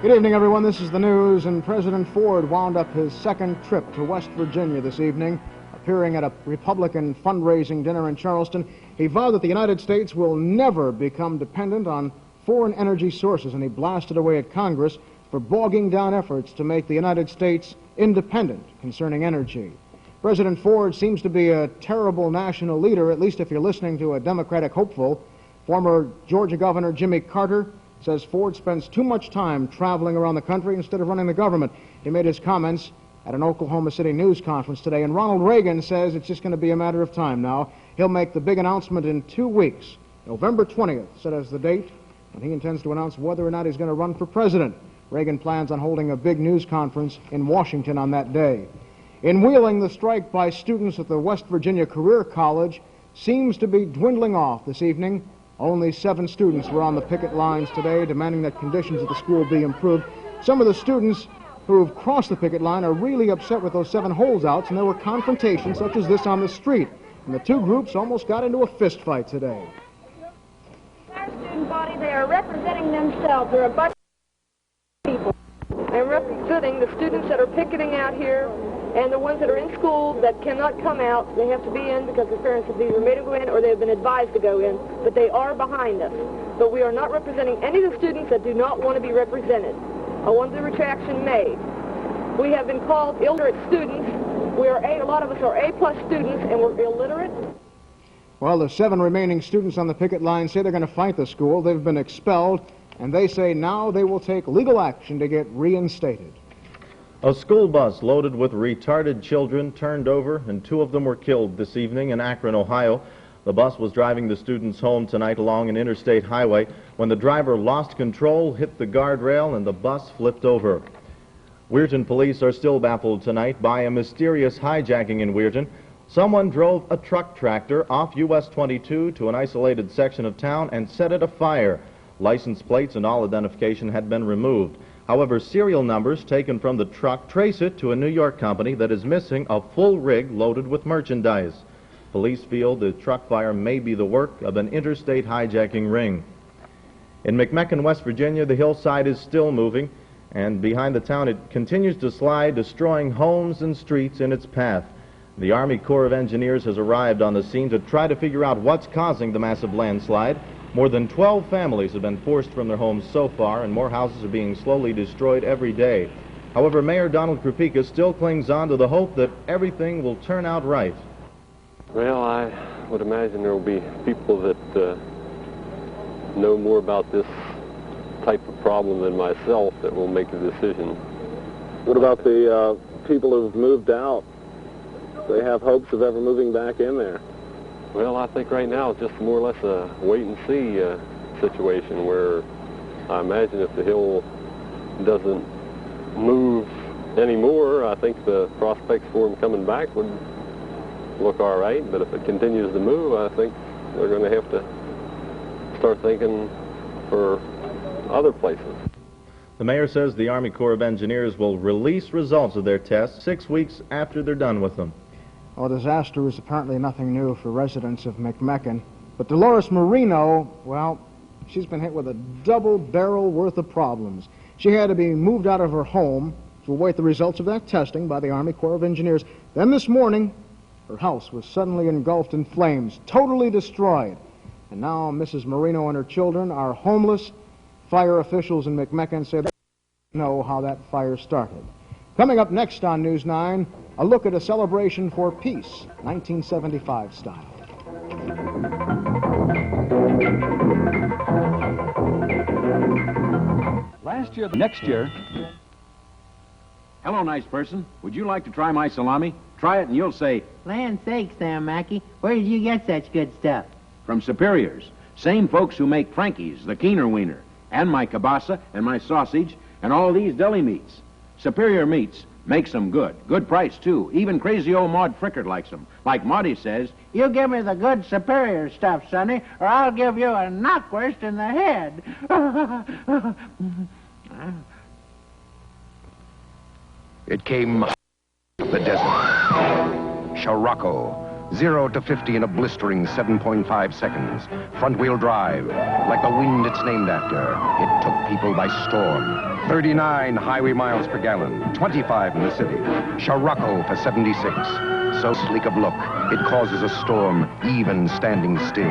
Good evening, everyone. This is the news, and President Ford wound up his second trip to West Virginia this evening. Appearing at a Republican fundraising dinner in Charleston, he vowed that the United States will never become dependent on foreign energy sources, and he blasted away at Congress for bogging down efforts to make the United States independent concerning energy. President Ford seems to be a terrible national leader, at least if you're listening to a Democratic hopeful. Former Georgia Governor Jimmy Carter says Ford spends too much time traveling around the country instead of running the government. He made his comments at an Oklahoma City news conference today, and Ronald Reagan says it's just going to be a matter of time now. He'll make the big announcement in 2 weeks. November 20th, set as the date when he intends to announce whether or not he's going to run for president. Reagan plans on holding a big news conference in Washington on that day. In Wheeling, the strike by students at the West Virginia Career College seems to be dwindling off this evening. Only 7 students were on the picket lines today, demanding that conditions at the school be improved. Some of the students who have crossed the picket line are really upset with those 7 holdouts, and there were confrontations such as this on the street. And the two groups almost got into a fist fight today. Our student body, they are representing themselves. They're a bunch of people. I'm representing the students that are picketing out here and the ones that are in school that cannot come out. They have to be in because their parents have either made them go in or they've been advised to go in. But they are behind us. But we are not representing any of the students that do not want to be represented. I want the retraction made. We have been called illiterate students. We are a lot of us are A-plus students, and we're illiterate. Well, the 7 remaining students on the picket line say they're going to fight the school. They've been expelled, and they say now they will take legal action to get reinstated. A school bus loaded with retarded children turned over, and 2 of them were killed this evening in Akron, Ohio. The bus was driving the students home tonight along an interstate highway when the driver lost control, hit the guardrail, and the bus flipped over. Weirton police are still baffled tonight by a mysterious hijacking in Weirton. Someone drove a truck tractor off US 22 to an isolated section of town and set it afire. License plates and all identification had been removed. However, serial numbers taken from the truck trace it to a New York company that is missing a full rig loaded with merchandise. Police feel the truck fire may be the work of an interstate hijacking ring. In McMechen, West Virginia, the hillside is still moving, and behind the town it continues to slide, destroying homes and streets in its path. The Army Corps of Engineers has arrived on the scene to try to figure out what's causing the massive landslide. More than 12 families have been forced from their homes so far, and more houses are being slowly destroyed every day. However, Mayor Donald Krupika still clings on to the hope that everything will turn out right. Well, I would imagine there will be people that know more about this type of problem than myself that will make a decision. What about the people who've moved out? Do they have hopes of ever moving back in there? Well, I think right now it's just more or less a wait-and-see situation where I imagine if the hill doesn't move anymore, I think the prospects for them coming back would look all right. But if it continues to move, I think they're going to have to start thinking for other places. The mayor says the Army Corps of Engineers will release results of their tests 6 weeks after they're done with them. Well, disaster is apparently nothing new for residents of McMechen. But Dolores Marino, well, she's been hit with a double barrel worth of problems. She had to be moved out of her home to await the results of that testing by the Army Corps of Engineers. Then this morning, her house was suddenly engulfed in flames, totally destroyed. And now Mrs. Marino and her children are homeless. Fire officials in McMechen say they don't know how that fire started. Coming up next on News 9, a look at a celebration for peace, 1975 style. Last year, next year. Hello, nice person. Would you like to try my salami? Try it and you'll say, Land sakes, Sam Mackey, where did you get such good stuff? from Superior's. Same folks who make Frankie's, the Keener Wiener, and my kielbasa and my sausage, and all these deli meats. Superior Meats makes them good. Good price, too. Even crazy old Maud Frickert likes them. Like Maudie says, You give me the good Superior stuff, Sonny, or I'll give you a knockwurst in the head. It came the desert. Scirocco, 0 to 50 in a blistering 7.5 seconds. Front-wheel drive, like the wind it's named after. It took people by storm. 39 highway miles per gallon, 25 in the city. Scirocco for 76. So sleek of look, it causes a storm even standing still.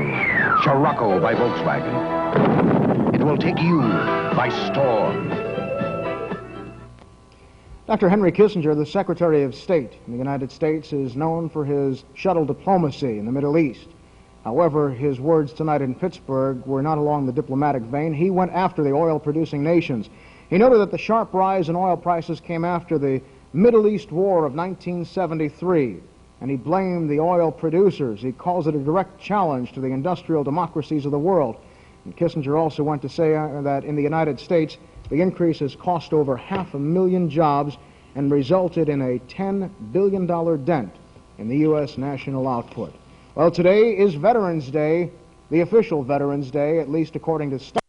Scirocco by Volkswagen. It will take you by storm. Dr. Henry Kissinger, the Secretary of State in the United States, is known for his shuttle diplomacy in the Middle East. However, his words tonight in Pittsburgh were not along the diplomatic vein. He went after the oil-producing nations. He noted that the sharp rise in oil prices came after the Middle East War of 1973, and he blamed the oil producers. He calls it a direct challenge to the industrial democracies of the world. And Kissinger also went to say that in the United States, the increase has cost over 500,000 jobs and resulted in a $10 billion dent in the U.S. national output. Well, today is Veterans Day, the official Veterans Day, at least according to state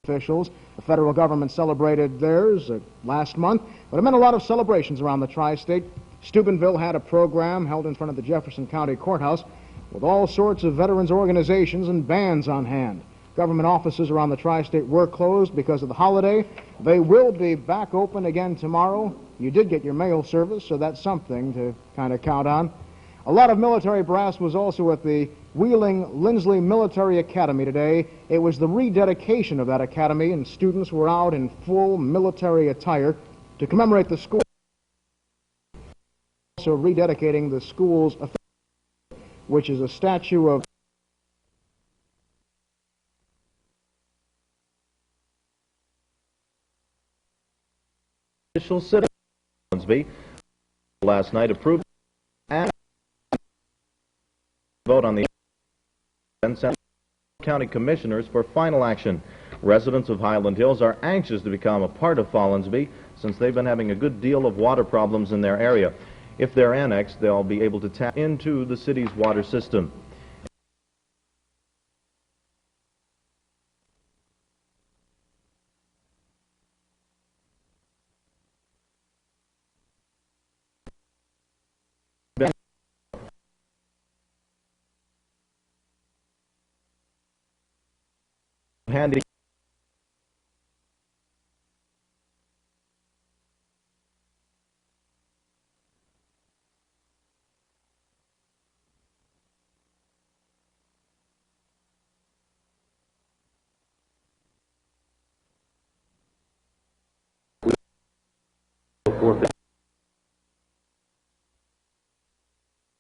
officials. The federal government celebrated theirs last month, but it meant a lot of celebrations around the tri-state. Steubenville had a program held in front of the Jefferson County Courthouse with all sorts of veterans organizations and bands on hand. Government offices around the tri-state were closed because of the holiday. They will be back open again tomorrow. You did get your mail service, so that's something to kind of count on. A lot of military brass was also at the Wheeling Lindsley Military Academy today. It was the rededication of that academy, and students were out in full military attire to commemorate the school. Also rededicating the school's, which is a statue of official citizens last night approved and vote on the county commissioners for final action. Residents of Highland Hills are anxious to become a part of Follansbee since they've been having a good deal of water problems in their area. If they're annexed, they'll be able to tap into the city's water system. Handy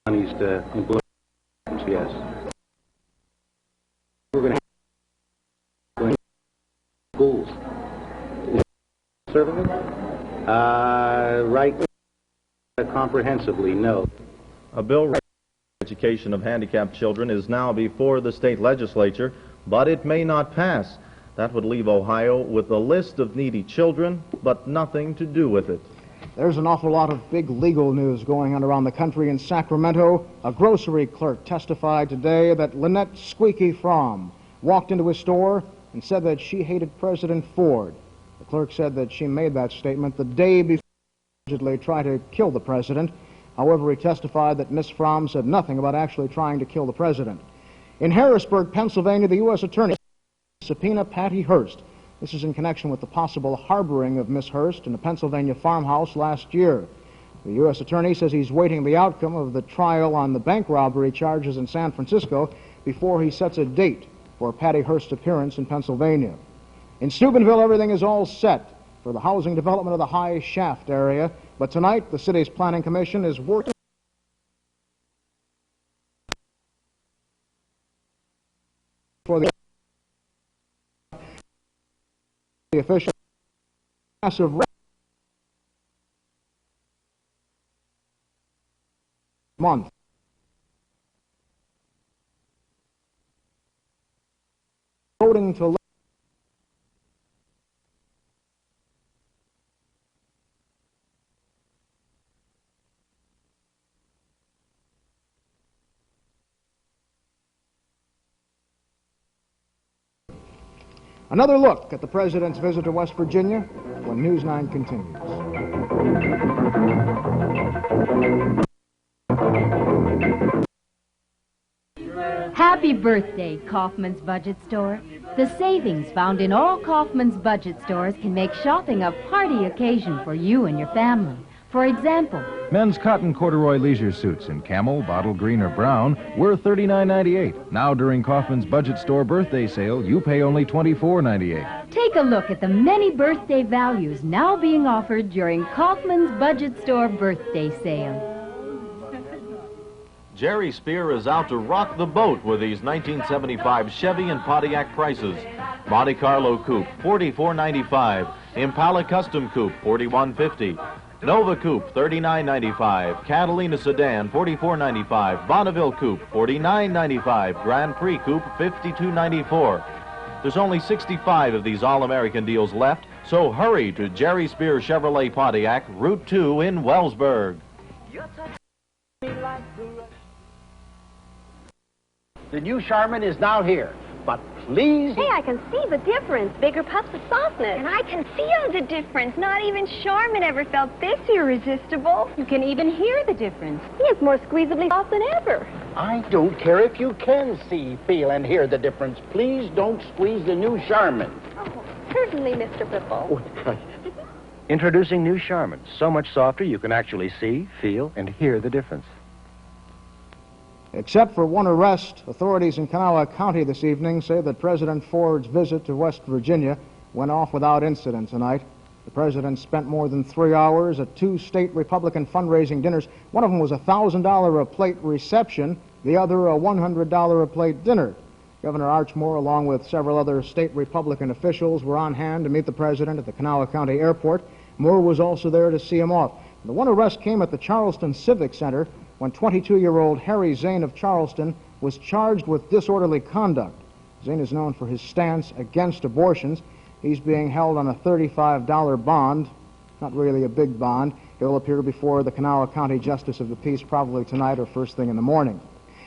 monies to implement, yes. We're going to schools. Serving right comprehensively, no. A bill regarding education of handicapped children is now before the state legislature, but it may not pass. That would leave Ohio with a list of needy children, but nothing to do with it. There's an awful lot of big legal news going on around the country. In Sacramento, a grocery clerk testified today that Lynette Squeaky Fromm walked into his store and said that she hated President Ford. The clerk said that she made that statement the day before she allegedly tried to kill the president. However, he testified that Miss Fromm said nothing about actually trying to kill the president. In Harrisburg, Pennsylvania, the U.S. Attorney subpoenaed Patty Hearst. This is in connection with the possible harboring of Miss Hearst in a Pennsylvania farmhouse last year. The U.S. Attorney says he's waiting the outcome of the trial on the bank robbery charges in San Francisco before he sets a date for Patty Hearst's appearance in Pennsylvania. In Steubenville, everything is all set for the housing development of the High Shaft area, but tonight the city's planning commission is working for the official massive month. Voting to another look at the president's visit to West Virginia when News 9 continues. Happy birthday, Kaufman's Budget Store. The savings found in all Kaufman's Budget Stores can make shopping a party occasion for you and your family. For example, men's cotton corduroy leisure suits in camel, bottle green, or brown were $39.98. Now during Kaufman's Budget Store birthday sale, you pay only $24.98. take a look at the many birthday values now being offered during Kaufman's Budget Store birthday sale. Jerry Spear is out to rock the boat with these 1975 Chevy and Pontiac prices. Monte Carlo Coupe, $44.95. Impala Custom Coupe, $41.50. Nova Coupe, $39.95. Catalina Sedan, $44.95. Bonneville Coupe, $49.95. Grand Prix Coupe, $52.94. There's only 65 of these All-American deals left, so hurry to Jerry Spear Chevrolet Pontiac, Route 2 in Wellsburg. The new Charmin is now here, but please... Hey, I can see the difference. Bigger puffs of softness. And I can feel the difference. Not even Charmin ever felt this irresistible. You can even hear the difference. It's more squeezably soft than ever. I don't care if you can see, feel, and hear the difference. Please don't squeeze the new Charmin. Oh, certainly, Mr. Whipple. Introducing new Charmin. So much softer you can actually see, feel, and hear the difference. Except for one arrest, authorities in Kanawha County this evening say that President Ford's visit to West Virginia went off without incident tonight. The president spent more than 3 hours at 2 state Republican fundraising dinners. One of them was a $1,000 a plate reception, the other a $100 a plate dinner. Governor Archmore, along with several other state Republican officials, were on hand to meet the president at the Kanawha County Airport. Moore was also there to see him off. The one arrest came at the Charleston Civic Center when 22-year-old Harry Zane of Charleston was charged with disorderly conduct. Zane is known for his stance against abortions. He's being held on a $35 bond, not really a big bond. He'll appear before the Kanawha County Justice of the Peace probably tonight or first thing in the morning.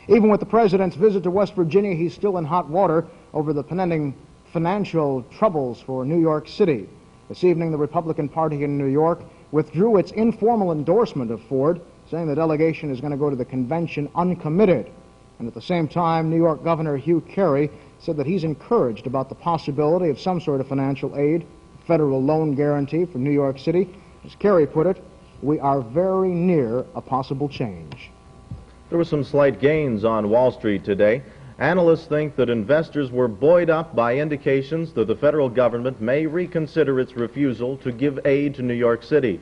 Even with the president's visit to West Virginia, he's still in hot water over the pending financial troubles for New York City. This evening, the Republican Party in New York withdrew its informal endorsement of Ford, saying the delegation is going to go to the convention uncommitted. And at the same time, New York Governor Hugh Carey said that he's encouraged about the possibility of some sort of financial aid, federal loan guarantee for New York City. As Carey put it, we are very near a possible change. There were some slight gains on Wall Street today. Analysts think that investors were buoyed up by indications that the federal government may reconsider its refusal to give aid to New York City.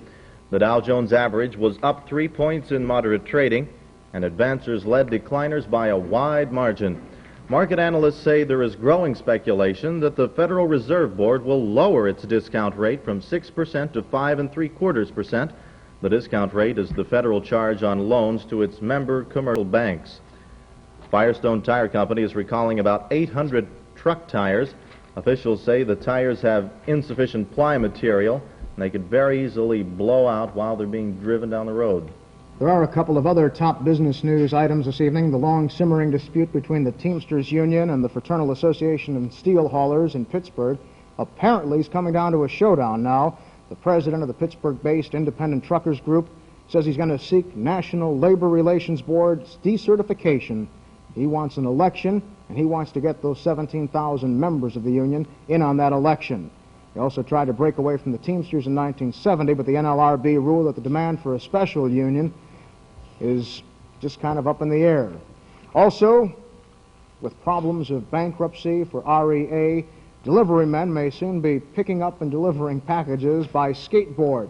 The Dow Jones average was up 3 points in moderate trading, and advancers led decliners by a wide margin. Market analysts say there is growing speculation that the Federal Reserve Board will lower its discount rate from 6% to 5.75%. The discount rate is the federal charge on loans to its member commercial banks. Firestone Tire Company is recalling about 800 truck tires. Officials say the tires have insufficient ply material, and they could very easily blow out while they're being driven down the road. There are a couple of other top business news items this evening. The long simmering dispute between the Teamsters Union and the Fraternal Association of Steel Haulers in Pittsburgh apparently is coming down to a showdown now. The president of the Pittsburgh-based Independent Truckers Group says he's going to seek National Labor Relations Board's decertification. He wants an election, and he wants to get those 17,000 members of the union in on that election. He also tried to break away from the Teamsters in 1970, but the NLRB ruled that the demand for a special union is just kind of up in the air. Also, with problems of bankruptcy for REA, delivery men may soon be picking up and delivering packages by skateboard.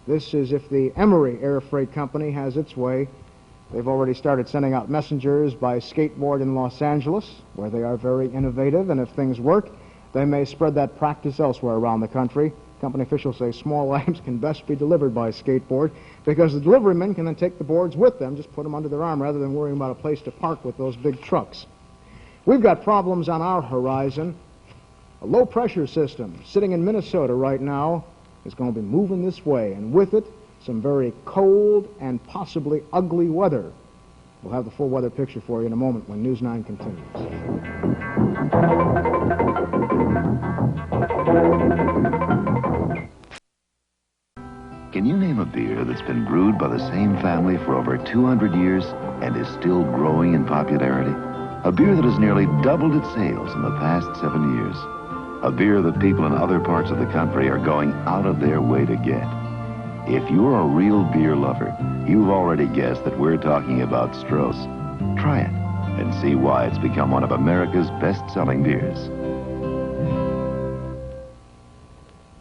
This is if the Emory Air Freight Company has its way. They've already started sending out messengers by skateboard in Los Angeles, where they are very innovative, and if things work, they may spread that practice elsewhere around the country. Company officials say small items can best be delivered by skateboard because the delivery men can then take the boards with them, just put them under their arm rather than worrying about a place to park with those big trucks. We've got problems on our horizon. A low-pressure system sitting in Minnesota right now is going to be moving this way, and with it, some very cold and possibly ugly weather. We'll have the full weather picture for you in a moment when News 9 continues. Can you name a beer that's been brewed by the same family for over 200 years and is still growing in popularity? A beer that has nearly doubled its sales in the past 7 years. A beer that people in other parts of the country are going out of their way to get. If you're a real beer lover, you've already guessed that we're talking about Stroh's. Try it and see why it's become one of America's best-selling beers.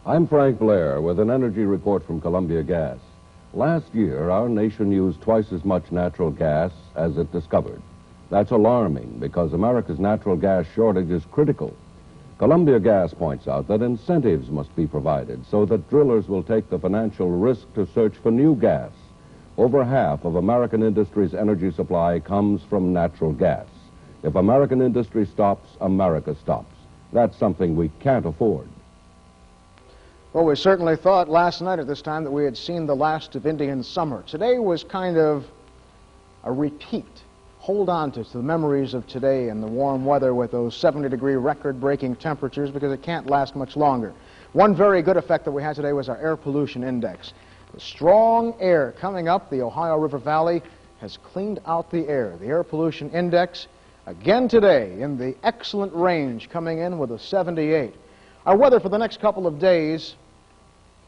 I'm Frank Blair with an energy report from Columbia Gas. Last year, our nation used twice as much natural gas as it discovered. That's alarming because America's natural gas shortage is critical. Columbia Gas points out that incentives must be provided so that drillers will take the financial risk to search for new gas. Over half of American industry's energy supply comes from natural gas. If American industry stops, America stops. That's something we can't afford. Well, we certainly thought last night at this time that we had seen the last of Indian summer. Today was kind of a repeat. Hold on to the memories of today and the warm weather with those 70-degree record-breaking temperatures because it can't last much longer. One very good effect that we had today was our air pollution index. The strong air coming up the Ohio River Valley has cleaned out the air. The air pollution index, again today, in the excellent range, coming in with a 78. Our weather for the next couple of days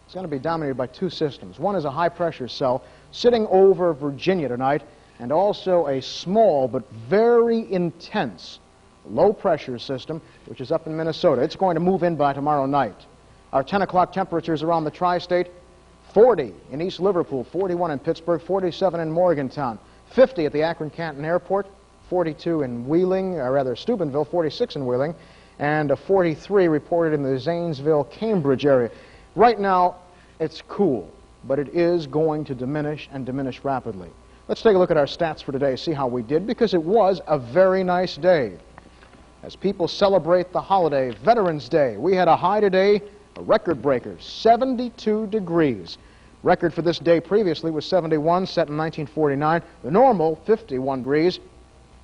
is going to be dominated by two systems. One is a high-pressure cell sitting over Virginia tonight, and also a small but very intense low-pressure system, which is up in Minnesota. It's going to move in by tomorrow night. Our 10 o'clock temperatures around the tri-state, 40 in East Liverpool, 41 in Pittsburgh, 47 in Morgantown, 50 at the Akron-Canton Airport, 42 in Wheeling, or rather Steubenville, 46 in Wheeling, and a 43 reported in the Zanesville-Cambridge area. Right now, it's cool, but it is going to diminish and diminish rapidly. Let's take a look at our stats for today, see how we did, because it was a very nice day. As people celebrate the holiday, Veterans Day, we had a high today, a record breaker, 72 degrees. Record for this day previously was 71, set in 1949. The normal, 51 degrees.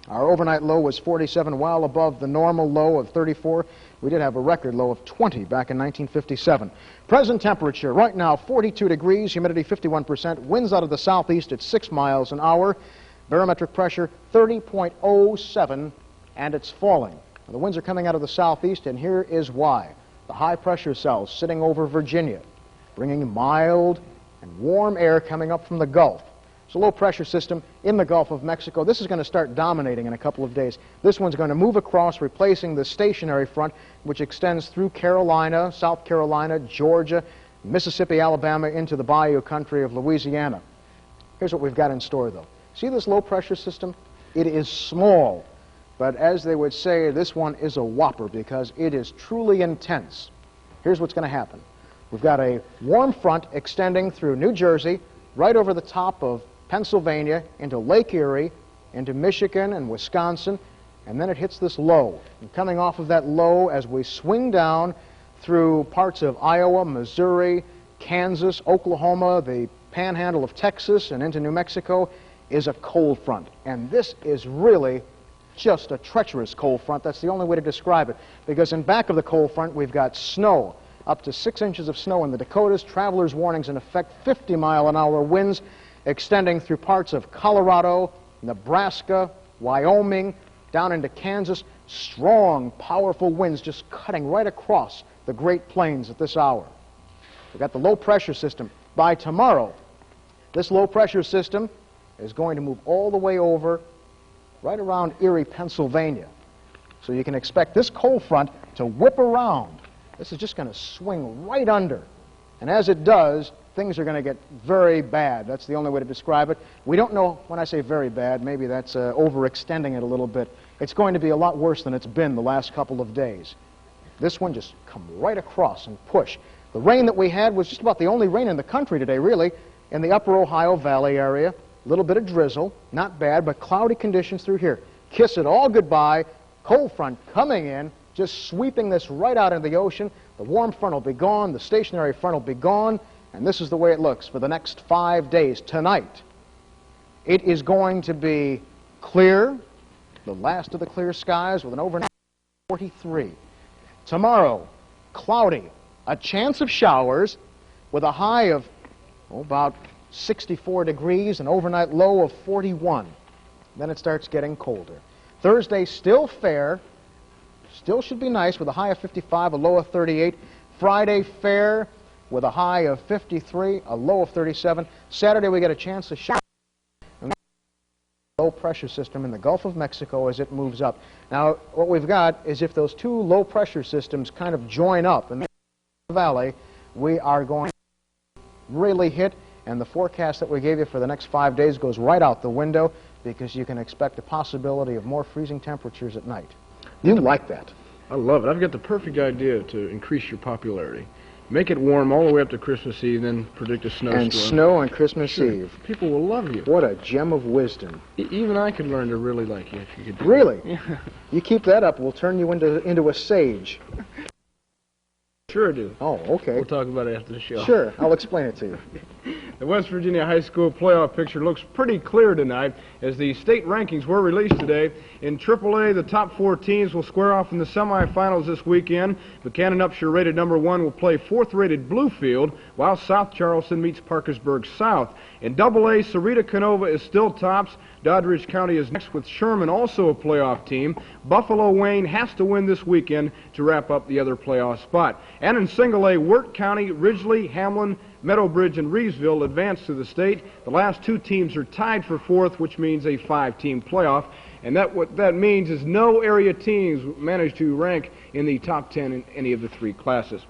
Our overnight low was 47, well above the normal low of 34. We did have a record low of 20 back in 1957. Present temperature right now 42 degrees, humidity 51%, winds out of the southeast at 6 miles an hour, barometric pressure 30.07, and it's falling. Now, the winds are coming out of the southeast, and here is why. The high pressure cells sitting over Virginia, bringing mild and warm air coming up from the Gulf. It's a low-pressure system in the Gulf of Mexico. This is going to start dominating in a couple of days. This one's going to move across, replacing the stationary front, which extends through Carolina, South Carolina, Georgia, Mississippi, Alabama, into the bayou country of Louisiana. Here's what we've got in store, though. See this low-pressure system? It is small, but as they would say, this one is a whopper because it is truly intense. Here's what's going to happen. We've got a warm front extending through New Jersey, right over the top of Pennsylvania, into Lake Erie, into Michigan and Wisconsin, and then it hits this low. And coming off of that low as we swing down through parts of Iowa, Missouri, Kansas, Oklahoma, the panhandle of Texas, and into New Mexico, is a cold front. And this is really just a treacherous cold front. That's the only way to describe it, because in back of the cold front we've got snow, up to 6 inches of snow in the Dakotas, traveler's warnings in effect, 50-mile-an-hour winds, extending through parts of Colorado, Nebraska, Wyoming, down into Kansas. Strong, powerful winds just cutting right across the Great Plains at this hour. We've got the low-pressure system. By tomorrow, this low-pressure system is going to move all the way over right around Erie, Pennsylvania. So you can expect this cold front to whip around. This is just going to swing right under. And as it does, things are going to get very bad. That's the only way to describe it. We don't know, when I say very bad, maybe that's overextending it a little bit. It's going to be a lot worse than it's been the last couple of days. This one just come right across and push. The rain that we had was just about the only rain in the country today, really, in the upper Ohio Valley area. A little bit of drizzle, not bad, but cloudy conditions through here. Kiss it all goodbye. Cold front coming in, just sweeping this right out into the ocean. The warm front will be gone. The stationary front will be gone. And this is the way it looks for the next 5 days. Tonight, it is going to be clear, the last of the clear skies, with an overnight 43. Tomorrow, cloudy, a chance of showers with a high of about 64 degrees, an overnight low of 41. Then it starts getting colder. Thursday, still fair. Still should be nice with a high of 55, a low of 38. Friday, fair with a high of 53, a low of 37. Saturday, we get a chance to shower. Low pressure system in the Gulf of Mexico as it moves up. Now, what we've got is if those two low pressure systems kind of join up in the valley, we are going to really hit, and the forecast that we gave you for the next 5 days goes right out the window because you can expect a possibility of more freezing temperatures at night. You like that? I love it. I've got the perfect idea to increase your popularity. Make it warm all the way up to Christmas Eve, then predict a snowstorm. And snow on Christmas Eve. People will love you. What a gem of wisdom. Even I could learn to really like you if you could do Really? that. Yeah. You keep that up, we'll turn you into a sage. Sure do. Oh, okay. We'll talk about it after the show. Sure, I'll explain it to you. The West Virginia High School playoff picture looks pretty clear tonight as the state rankings were released today. In AAA, the top 4 teams will square off in the semifinals this weekend. Buchanan Upshur, rated number 1, will play 4th-rated Bluefield, while South Charleston meets Parkersburg South. In AA, Sarita Canova is still tops. Doddridge County is next with Sherman, also a playoff team. Buffalo Wayne has to win this weekend to wrap up the other playoff spot. And in Single A, Wirt County, Ridgely, Hamlin, Meadowbridge, and Reevesville advance to the state. The last 2 teams are tied for 4th, which means a 5-team playoff. And what that means is no area teams manage to rank in the top 10 in any of the 3 classes.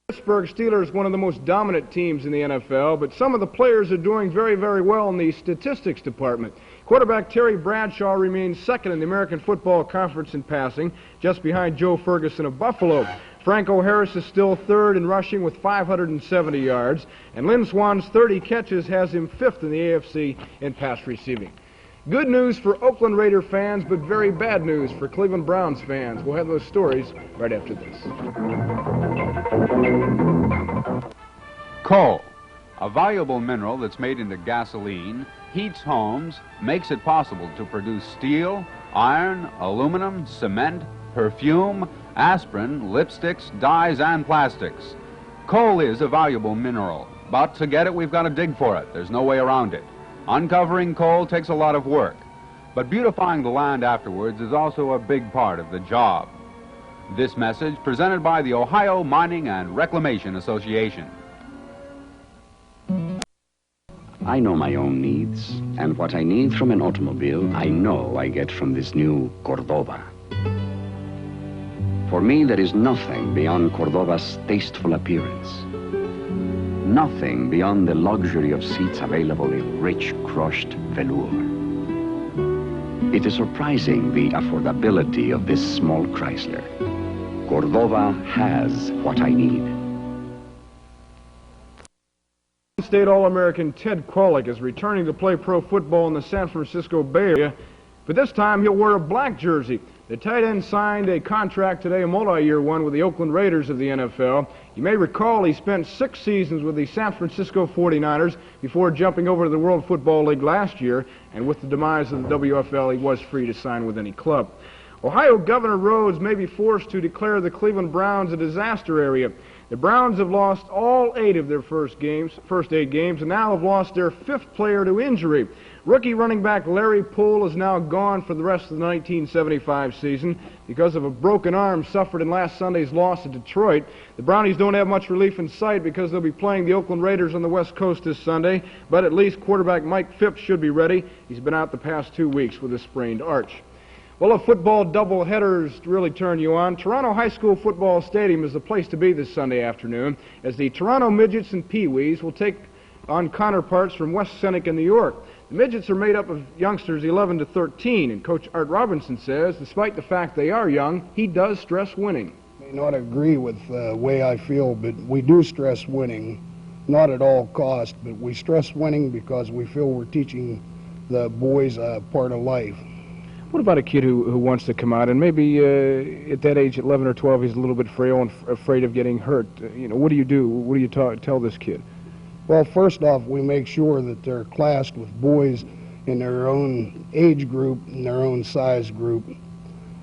Pittsburgh Steelers, one of the most dominant teams in the NFL, but some of the players are doing very, very well in the statistics department. Quarterback Terry Bradshaw remains 2nd in the American Football Conference in passing, just behind Joe Ferguson of Buffalo. Franco Harris is still 3rd in rushing with 570 yards, and Lynn Swan's 30 catches has him 5th in the AFC in pass receiving. Good news for Oakland Raider fans, but very bad news for Cleveland Browns fans. We'll have those stories right after this. Coal, a valuable mineral that's made into gasoline, heats homes, makes it possible to produce steel, iron, aluminum, cement, perfume, aspirin, lipsticks, dyes, and plastics. Coal is a valuable mineral, but to get it, we've got to dig for it. There's no way around it. Uncovering coal takes a lot of work, but beautifying the land afterwards is also a big part of the job. This message presented by the Ohio Mining and Reclamation Association. I know my own needs, and what I need from an automobile, I know I get from this new Cordova. For me, there is nothing beyond Cordova's tasteful appearance. Nothing beyond the luxury of seats available in rich crushed velour. It is surprising the affordability of this small Chrysler. Cordova has what I need. State All-American Ted Kwolek is returning to play pro football in the San Francisco Bay Area, but this time he'll wear a black jersey. The tight end signed a contract today, a multi-year one, with the Oakland Raiders of the NFL. You may recall he spent 6 seasons with the San Francisco 49ers before jumping over to the World Football League last year, and with the demise of the WFL, he was free to sign with any club. Ohio Governor Rhodes may be forced to declare the Cleveland Browns a disaster area. The Browns have lost all 8 of their first 8 games, and now have lost their 5th player to injury. Rookie running back Larry Poole is now gone for the rest of the 1975 season because of a broken arm suffered in last Sunday's loss at Detroit. The Brownies don't have much relief in sight because they'll be playing the Oakland Raiders on the West Coast this Sunday, but at least quarterback Mike Phipps should be ready. He's been out the past 2 weeks with a sprained arch. Well, if football doubleheaders really turn you on, Toronto High School Football Stadium is the place to be this Sunday afternoon, as the Toronto Midgets and Pee-wees will take on counterparts from West Seneca, New York. The Midgets are made up of youngsters 11 to 13, and Coach Art Robinson says, despite the fact they are young, he does stress winning. I may not agree with the way I feel, but we do stress winning, not at all cost, but we stress winning because we feel we're teaching the boys a part of life. What about a kid who wants to come out and maybe at that age, 11 or 12, he's a little bit frail and afraid of getting hurt? What do you do? What do you tell this kid? Well, first off, we make sure that they're classed with boys in their own age group, in their own size group.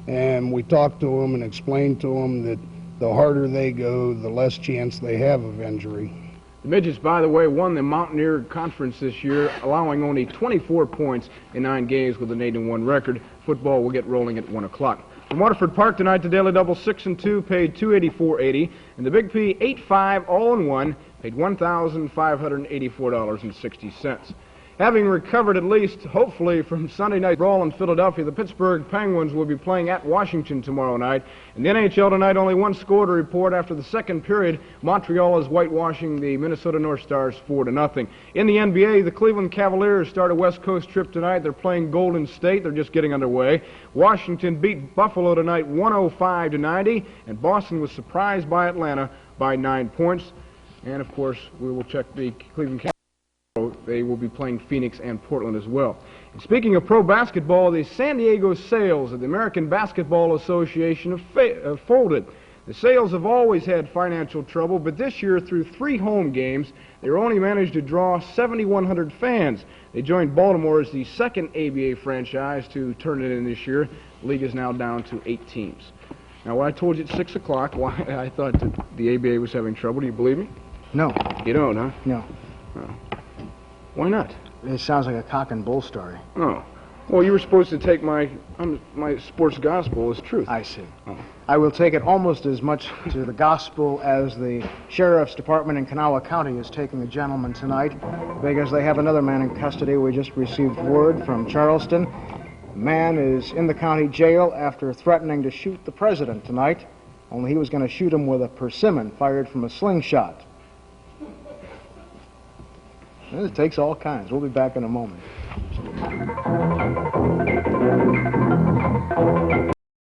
And we talk to them and explain to them that the harder they go, the less chance they have of injury. The Midgets, by the way, won the Mountaineer Conference this year, allowing only 24 points in 9 games with an 8-1 record. Football will get rolling at 1 o'clock. From Waterford Park tonight, the Daily Double 6-2 paid $284.80, and the Big P 8-5 all-in-one paid $1,584.60. Having recovered at least, hopefully, from Sunday night brawl in Philadelphia, the Pittsburgh Penguins will be playing at Washington tomorrow night. In the NHL tonight, only one score to report after the second period. Montreal is whitewashing the Minnesota North Stars 4-0. In the NBA, the Cleveland Cavaliers start a West Coast trip tonight. They're playing Golden State. They're just getting underway. Washington beat Buffalo tonight 105-90, and Boston was surprised by Atlanta by 9 points. And, of course, we will check the Cleveland Cavaliers. They will be playing Phoenix and Portland as well. And speaking of pro basketball, the San Diego Sails of the American Basketball Association have folded. The Sails have always had financial trouble, but this year, through 3 home games, they only managed to draw 7,100 fans. They joined Baltimore as the second ABA franchise to turn it in this year. The league is now down to 8 teams. Now, when I told you at 6 o'clock why I thought that the ABA was having trouble, do you believe me? No. You don't, huh? No. Oh. Why not? It sounds like a cock and bull story. Oh. Well, you were supposed to take my sports gospel as truth. I see. Oh. I will take it almost as much to the gospel as the Sheriff's Department in Kanawha County is taking a gentleman tonight, because they have another man in custody. We just received word from Charleston. The man is in the county jail after threatening to shoot the president tonight, only he was going to shoot him with a persimmon fired from a slingshot. It takes all kinds. We'll be back in a moment.